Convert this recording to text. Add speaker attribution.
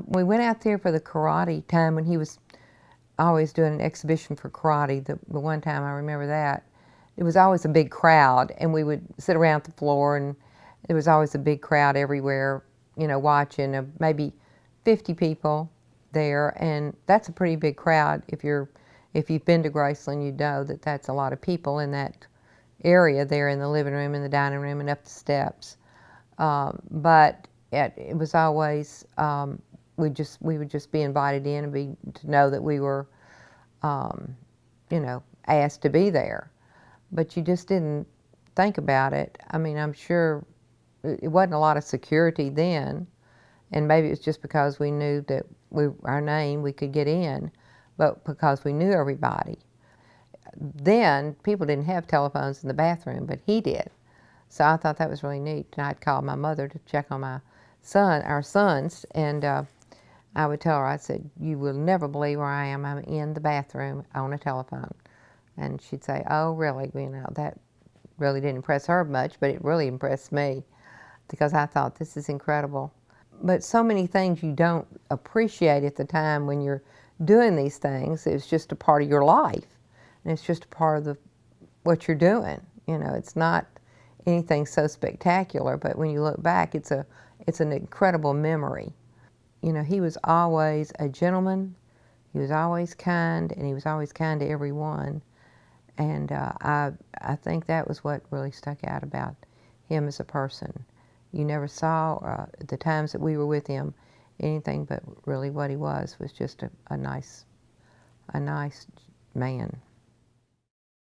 Speaker 1: We went out there for the karate time when he was always doing an exhibition for karate. The one time I remember that, it was always a big crowd, and we would sit around the floor, and there was always a big crowd everywhere, you know, watching. Maybe 50 people there, and that's a pretty big crowd. If you've been to Graceland, you know that that's a lot of people in that area there in the living room, in the dining room, and up the steps. But it was always we would just be invited in and to know that we were, you know, asked to be there. But you just didn't think about it. I mean, I'm sure it wasn't a lot of security then, and maybe it was just because we knew that our name, we could get in, but because we knew everybody. Then people didn't have telephones in the bathroom, but he did. So I thought that was really neat. And I'd call my mother to check on our sons, and I would tell her, I said, "You will never believe where I am. I'm in the bathroom on a telephone." And she'd say, "Oh, really?" You know, that really didn't impress her much, but it really impressed me because I thought, this is incredible. But so many things you don't appreciate at the time when you're doing these things. It's just a part of your life, and it's just a part of what you're doing. You know, it's not anything so spectacular, but when you look back, it's an incredible memory. You know, he was always a gentleman. He was always kind, and he was always kind to everyone. And I think that was what really stuck out about him as a person. You never saw, the times that we were with him, anything but really what he was just a nice man.